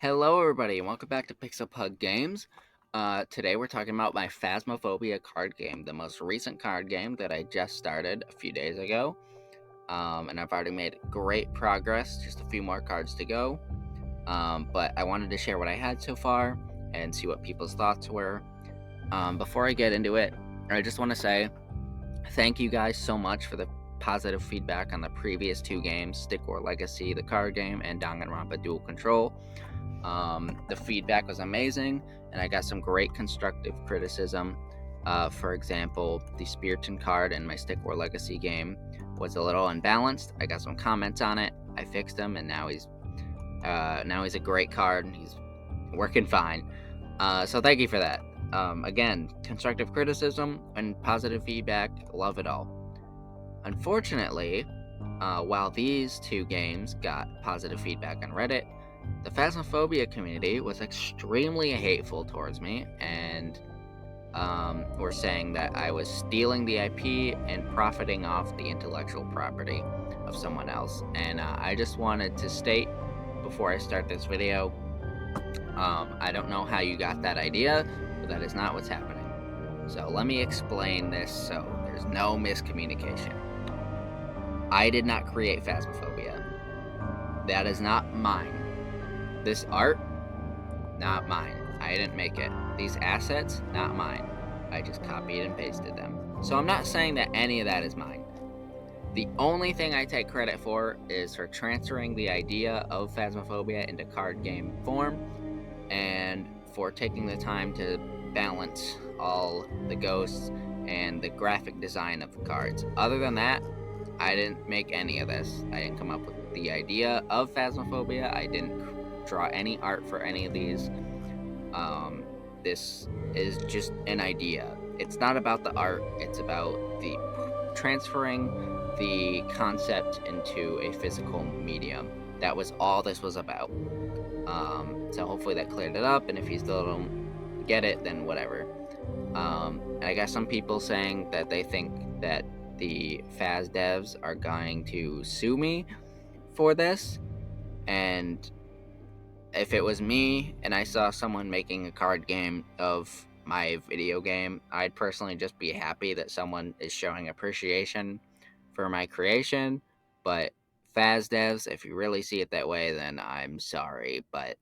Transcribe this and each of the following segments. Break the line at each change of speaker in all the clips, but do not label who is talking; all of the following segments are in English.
Hello, everybody, and welcome back to Pixel Pug Games. Today we're talking about my Phasmophobia card game, the most recent card game that I just started a few days ago. And I've already made great progress, just a few more cards to go. But I wanted to share what I had so far and see what people's thoughts were. Before I get into it, I just want to say thank you guys so much for the positive feedback on the previous two games, Stick War Legacy, the card game, and Danganronpa Dual Control. The feedback was amazing, and I got some great constructive criticism. For example, the Spiriton card in my Stick War Legacy game was a little unbalanced. I got some comments on it. I fixed them, and now he's a great card. He's working fine. So thank you for that. Again, constructive criticism and positive feedback, love it all. Unfortunately, while these two games got positive feedback on Reddit, the Phasmophobia community was extremely hateful towards me and were saying that I was stealing the IP and profiting off the intellectual property of someone else. And I just wanted to state before I start this video, I don't know how you got that idea, but that is not what's happening. So let me explain this so there's no miscommunication. I did not create Phasmophobia. That is not mine. This art, not mine. I didn't make it. These assets, not mine. I just copied and pasted them. So I'm not saying that any of that is mine. The only thing I take credit for is for transferring the idea of Phasmophobia into card game form and for taking the time to balance all the ghosts and the graphic design of the cards. Other than that, I didn't make any of this. I didn't come up with the idea of Phasmophobia. I didn't draw any art for any of these. This is just an idea. It's not about the art, it's about the transferring the concept into a physical medium. That was all this was about. So hopefully that cleared it up, and if you still don't get it, then whatever. I got some people saying that they think that the Phas devs are going to sue me for this, and if it was me and I saw someone making a card game of my video game, I'd personally just be happy that someone is showing appreciation for my creation. But Phas devs, if you really see it that way, then I'm sorry, but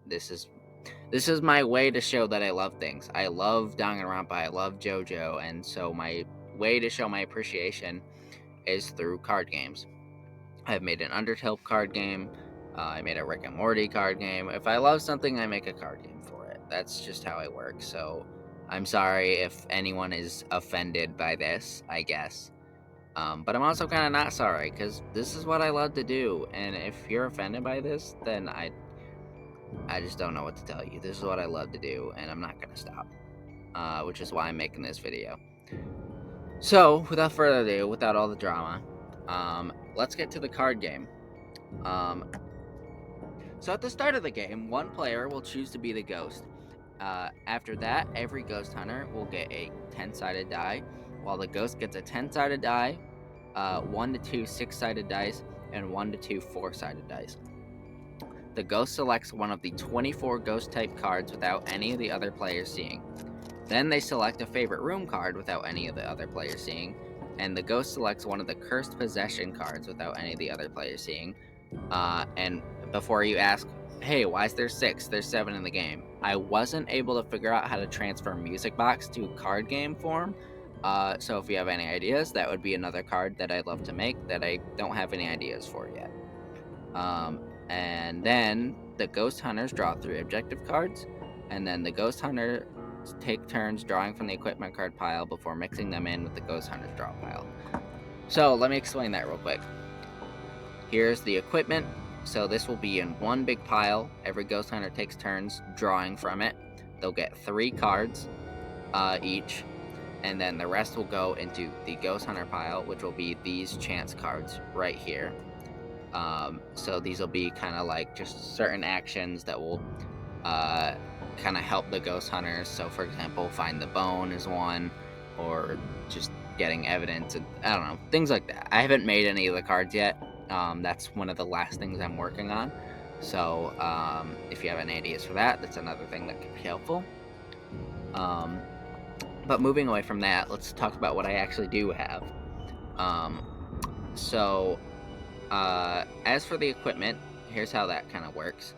this is my way to show that I love things. I love Danganronpa, I love JoJo, and so my way to show my appreciation is through card games. I've made an Undertale card game. I made a Rick and Morty card game. If I love something, I make a card game for it. That's just how I work. So I'm sorry if anyone is offended by this, I guess. But I'm also kind of not sorry because this is what I love to do. And if you're offended by this, then I just don't know what to tell you. This is what I love to do, and I'm not going to stop. Which is why I'm making this video. So, without further ado, without all the drama, let's get to the card game. So at the start of the game, one player will choose to be the ghost. After that, every ghost hunter will get a 10-sided die, while the ghost gets a 10-sided die, 1 to 2 6-sided dice, and 1 to 2 4-sided dice. The ghost selects one of the 24 ghost type cards without any of the other players seeing. Then they select a favorite room card without any of the other players seeing, and the ghost selects one of the cursed possession cards without any of the other players seeing. And before you ask, hey, why is there 6? There's 7 in the game. I wasn't able to figure out how to transfer Music Box to card game form. So if you have any ideas, that would be another card that I'd love to make that I don't have any ideas for yet. And then the Ghost Hunters draw 3 objective cards, and then the Ghost Hunters take turns drawing from the equipment card pile before mixing them in with the Ghost Hunters draw pile. So let me explain that real quick. Here's the equipment. So this will be in one big pile. Every Ghost Hunter takes turns drawing from it. They'll get 3 cards each, and then the rest will go into the Ghost Hunter pile, which will be these chance cards right here. So these will be kind of like just certain actions that will kind of help the Ghost Hunters. So for example, find the bone is one, or just getting evidence, and I don't know, things like that. I haven't made any of the cards yet. That's one of the last things I'm working on. So if you have any ideas for that, that's another thing that could be helpful. But moving away from that, let's talk about what I actually do have. So as for the equipment, here's how that kind of works.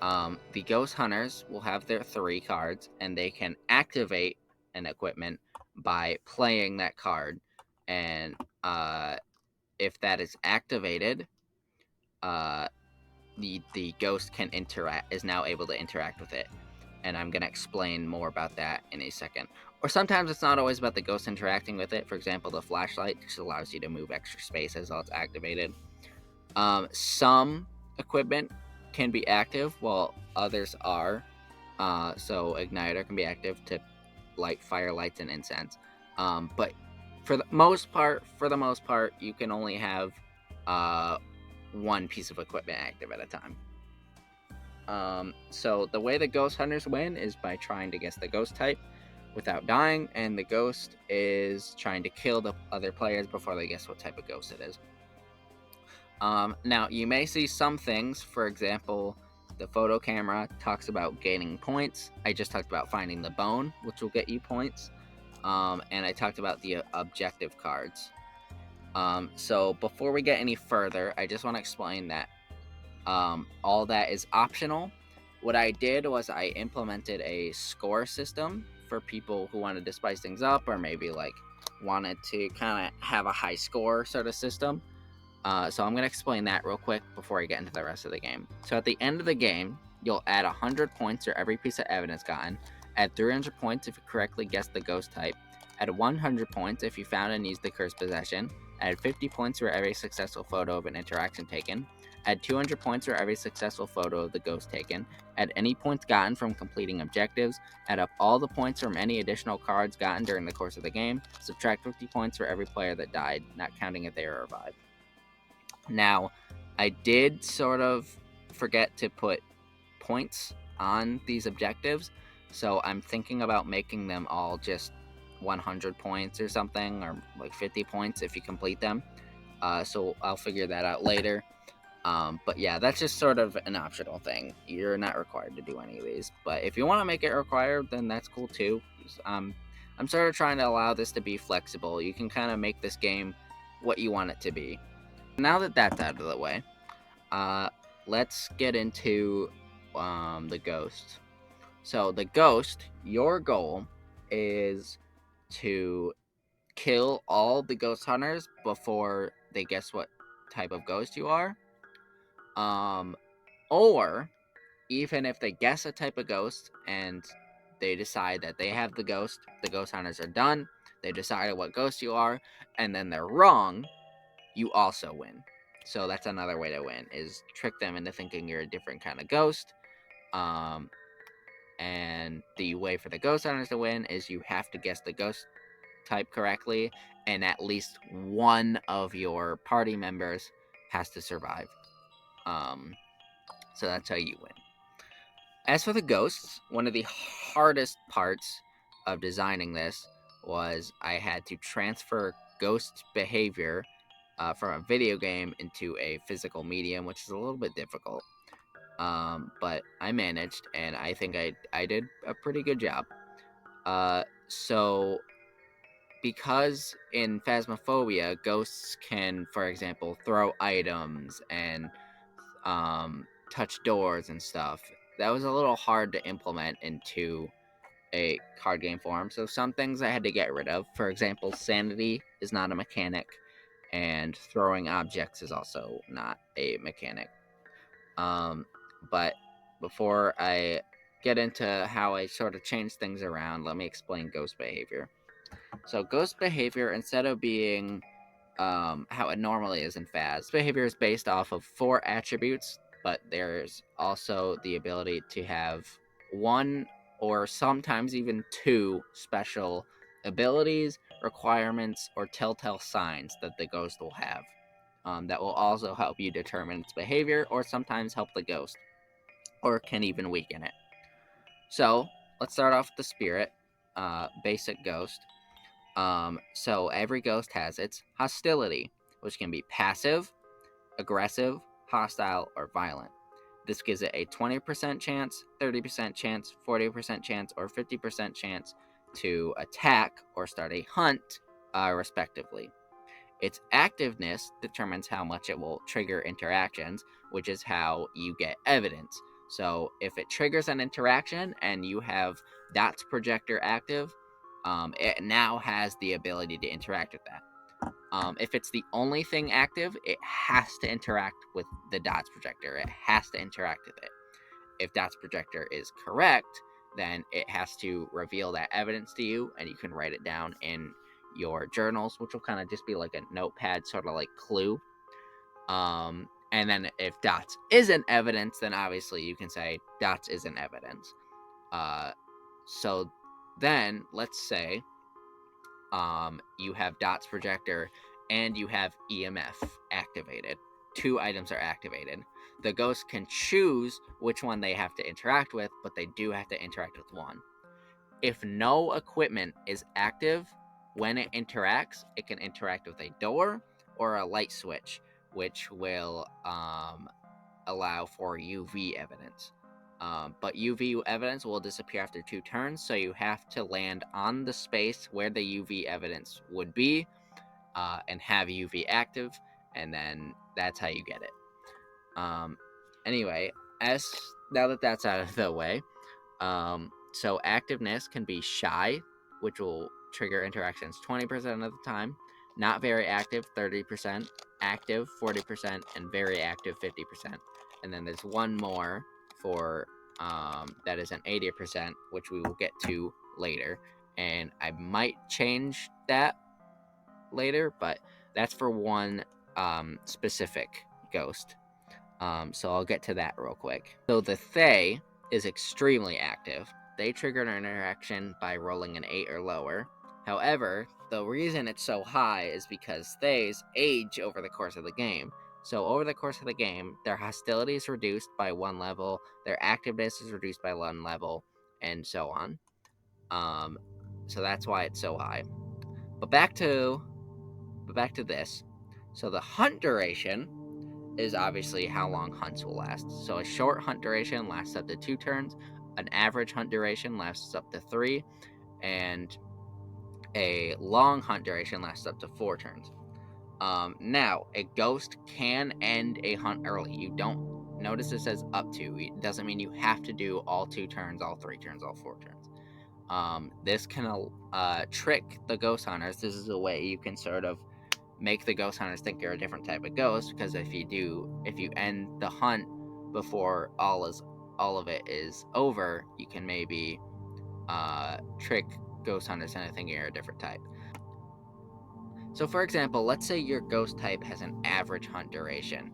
The Ghost Hunters will have their 3 cards, and they can activate an equipment by playing that card. And if that is activated, the ghost can is now able to interact with it. And I'm going to explain more about that in a second. Or sometimes it's not always about the ghost interacting with it. For example, the flashlight just allows you to move extra space as it's activated. Some equipment can be active while others are. So Igniter can be active to light fire lights and incense. But for the most part, you can only have one piece of equipment active at a time. So the way the ghost hunters win is by trying to guess the ghost type without dying, and the ghost is trying to kill the other players before they guess what type of ghost it is. Now, you may see some things, for example, the photo camera talks about gaining points. I just talked about finding the bone, which will get you points. And I talked about the objective cards. So before we get any further, I just want to explain that all that is optional. What I did was I implemented a score system for people who wanted to spice things up, or maybe like wanted to kind of have a high score sort of system. So I'm going to explain that real quick before I get into the rest of the game. So at the end of the game, you'll add 100 points for every piece of evidence gotten, add 300 points if you correctly guessed the ghost type, add 100 points if you found and used the cursed possession, add 50 points for every successful photo of an interaction taken, add 200 points for every successful photo of the ghost taken, add any points gotten from completing objectives, add up all the points from any additional cards gotten during the course of the game, subtract 50 points for every player that died, not counting if they were revived. Now, I did sort of forget to put points on these objectives, so I'm thinking about making them all just 100 points or something, or like 50 points if you complete them. So I'll figure that out later. But yeah, that's just sort of an optional thing. You're not required to do any of these, but if you want to make it required, then that's cool too. I'm sort of trying to allow this to be flexible. You can kind of make this game what you want it to be. Now that that's out of the way, let's get into the ghost. So the ghost, your goal is to kill all the ghost hunters before they guess what type of ghost you are. Or even if they guess a type of ghost and they decide that they have the ghost hunters are done, they decided what ghost you are, and then they're wrong, you also win. So that's another way to win, is trick them into thinking you're a different kind of ghost. And the way for the ghost hunters to win is you have to guess the ghost type correctly, and at least one of your party members has to survive. So that's how you win. As for the ghosts, one of the hardest parts of designing this was I had to transfer ghost behavior from a video game into a physical medium, which is a little bit difficult. But I managed, and I think I did a pretty good job. So, because in Phasmophobia, ghosts can, for example, throw items and touch doors and stuff, that was a little hard to implement into a card game form. So some things I had to get rid of. For example, sanity is not a mechanic, and throwing objects is also not a mechanic. But before I get into how I sort of change things around, let me explain ghost behavior. So ghost behavior, instead of being how it normally is in Phas, behavior is based off of 4 attributes, but there's also the ability to have 1 or sometimes even 2 special abilities, requirements, or telltale signs that the ghost will have. That will also help you determine its behavior, or sometimes help the ghost, or can even weaken it. So let's start off with the spirit, basic ghost. So every ghost has its hostility, which can be passive, aggressive, hostile, or violent. This gives it a 20% chance, 30% chance, 40% chance, or 50% chance to attack or start a hunt, respectively. Its activeness determines how much it will trigger interactions, which is how you get evidence. So if it triggers an interaction and you have Dot's projector active, it now has the ability to interact with that. If it's the only thing active, it has to interact with the Dot's projector. It has to interact with it. If Dot's projector is correct, then it has to reveal that evidence to you, and you can write it down in your journals, which will kind of just be like a notepad, sort of like clue. And then if Dots isn't evidence, then obviously you can say Dots isn't evidence. So then let's say you have Dot's projector and you have EMF activated. 2 items are activated. The ghost can choose which one they have to interact with, but they do have to interact with one. If no equipment is active when it interacts, it can interact with a door or a light switch, which will allow for UV evidence. But UV evidence will disappear after 2 turns, so you have to land on the space where the UV evidence would be and have UV active, and then that's how you get it. Anyway, now that that's out of the way, so activeness can be shy, which will trigger interactions 20% of the time, not very active 30%, active 40%, and very active 50%. And then there's one more for that is an 80%, which we will get to later. And I might change that later, but that's for one specific ghost. So I'll get to that real quick. So the Thay is extremely active. They trigger an interaction by rolling an 8 or lower. However, the reason it's so high is because Thays age over the course of the game. So over the course of the game, their hostility is reduced by 1 level, their activeness is reduced by 1 level, and so on. So that's why it's so high. But back to this. So the hunt duration is obviously how long hunts will last. So a short hunt duration lasts up to 2 turns, an average hunt duration lasts up to 3, and a long hunt duration lasts up to 4 turns. Now, a ghost can end a hunt early. You don't notice it says up to. It doesn't mean you have to do all 2 turns, all 3 turns, all 4 turns. This can trick the ghost hunters. This is a way you can sort of make the ghost hunters think you're a different type of ghost, because if you end the hunt before all of it is over, you can maybe trick ghost hunters into thinking you're a different type. So for example, let's say your ghost type has an average hunt duration.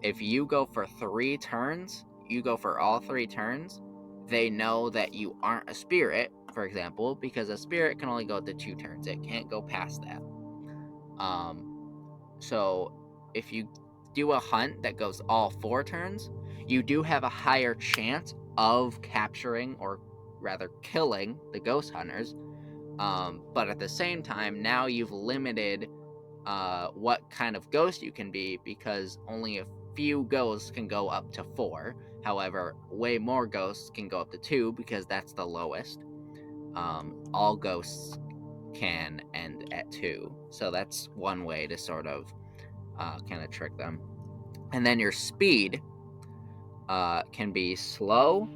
If you go for 3 turns, you go for all 3 turns, they know that you aren't a spirit, for example, because a spirit can only go to 2 turns. It can't go past that. So if you do a hunt that goes all 4 turns, you do have a higher chance of capturing, or rather killing, the ghost hunters. But at the same time, now you've limited what kind of ghost you can be, because only a few ghosts can go up to 4. However, way more ghosts can go up to 2, because that's the lowest. All ghosts can end at 2. So that's one way to sort of kind of trick them. And then your speed can be slow,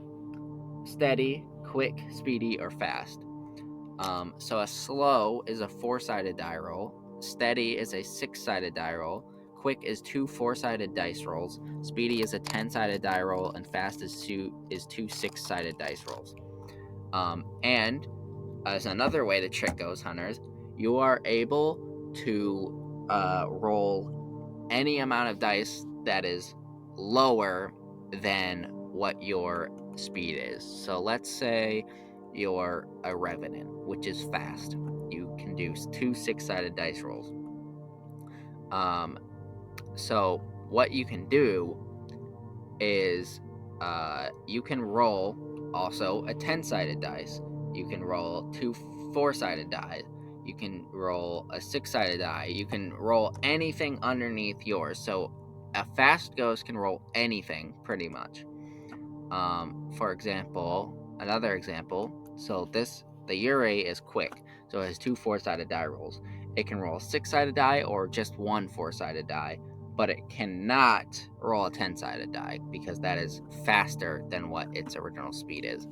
steady, quick, speedy, or fast. So a slow is a 4-sided die roll, steady is a 6-sided die roll, quick is 2 4-sided dice rolls, speedy is a 10-sided die roll, and fast is 2 6-sided dice rolls. And as another way to trick ghost hunters, you are able to roll any amount of dice that is lower than what your speed is. So let's say you're a revenant, which is fast. You can do 2 6-sided dice rolls. So what you can do is you can roll also a 10-sided dice. You can roll 2 4-sided dice. You can roll a 6-sided die. You can roll anything underneath yours. So a fast ghost can roll anything pretty much. For example, another example. So the Yurei is quick, so it has two 4-sided die rolls. It can roll a 6-sided die or just one 4-sided die, but it cannot roll a 10-sided die because that is faster than what its original speed is.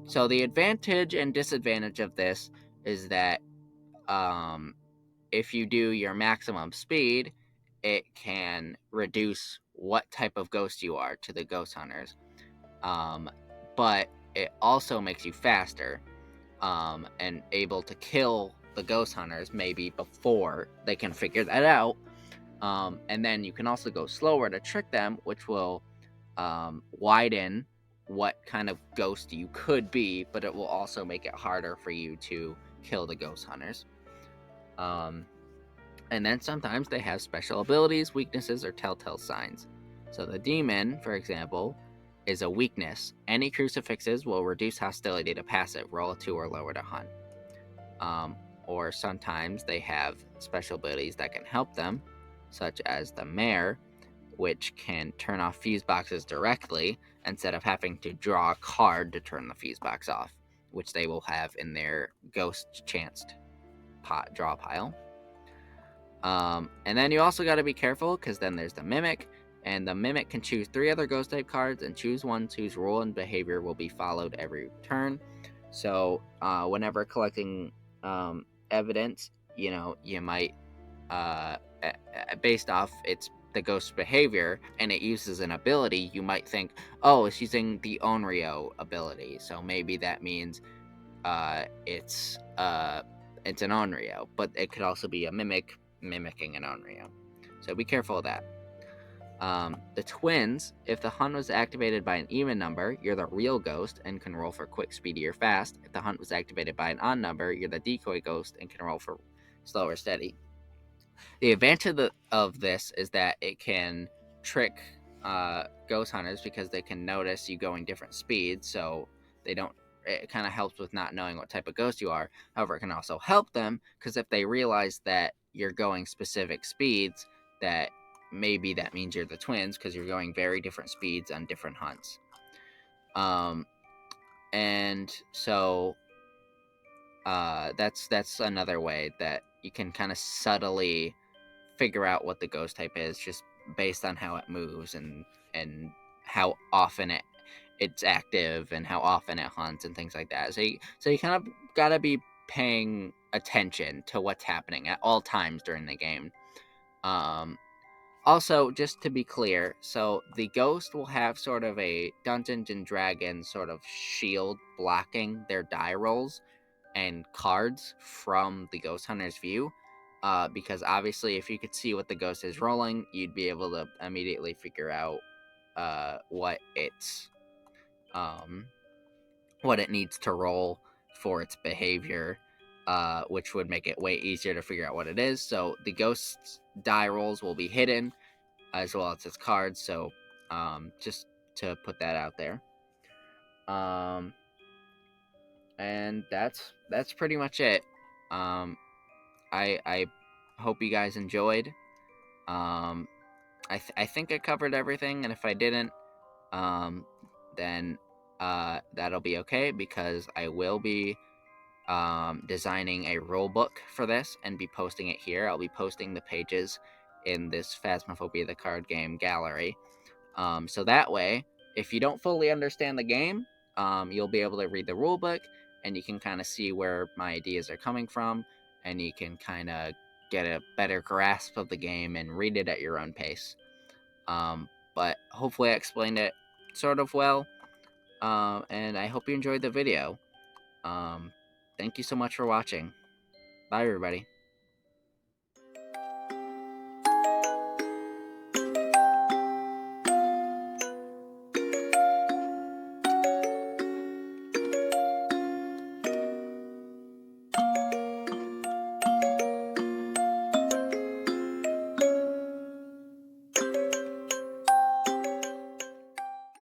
So the advantage and disadvantage of this is that if you do your maximum speed, it can reduce what type of ghost you are to the ghost hunters. But it also makes you faster and able to kill the ghost hunters maybe before they can figure that out. And then you can also go slower to trick them, which will widen what kind of ghost you could be, but it will also make it harder for you to kill the ghost hunters. And then sometimes they have special abilities, weaknesses, or telltale signs. So the demon, for example, is a weakness. Any crucifixes will reduce hostility to passive, roll a 2 or lower to hunt. Or sometimes they have special abilities that can help them, such as the mare, which can turn off fuse boxes directly instead of having to draw a card to turn the fuse box off, which they will have in their ghost chanced draw pile. And then you also got to be careful because then there's the mimic, and the mimic can choose 3 other ghost type cards and choose one whose rule and behavior will be followed every turn. So whenever collecting evidence, you might based off the ghost's behavior and it uses an ability, you might think, oh, it's using the Onryo ability, so maybe that means it's an Onryo, but it could also be a mimic mimicking an Onryo. So be careful of that. The twins, if the hunt was activated by an even number, you're the real ghost and can roll for quick, speedy, or fast. If the hunt was activated by an odd number, you're the decoy ghost and can roll for slow or steady. The advantage of this is that it can trick ghost hunters because they can notice you going different speeds, so they don't. It kind of helps with not knowing what type of ghost you are. However, it can also help them because if they realize that you're going specific speeds, that maybe that means you're the twins because you're going very different speeds on different hunts. And so that's another way that you can kind of subtly figure out what the ghost type is just based on how it moves and how often it's active and how often it hunts and things like that. So you kind of gotta be paying attention to what's happening at all times during the game. Also, just to be clear, so the ghost will have sort of a Dungeons and Dragons sort of shield blocking their die rolls and cards from the ghost hunter's view. Because obviously, if you could see what the ghost is rolling, you'd be able to immediately figure out what it needs to roll for its behavior, which would make it way easier to figure out what it is. So the ghost's die rolls will be hidden, as well as its cards. So just to put that out there. And that's pretty much it. I hope you guys enjoyed. I think I covered everything, and if I didn't, then that'll be okay because I will be designing a rule book for this and be posting it here. I'll be posting the pages in this Phasmophobia the card game gallery. So that way, if you don't fully understand the game, you'll be able to read the rule book and you can kind of see where my ideas are coming from, and you can kind of get a better grasp of the game and read it at your own pace. But hopefully I explained it sort of well, and I hope you enjoyed the video. Thank you so much for watching. Bye, everybody.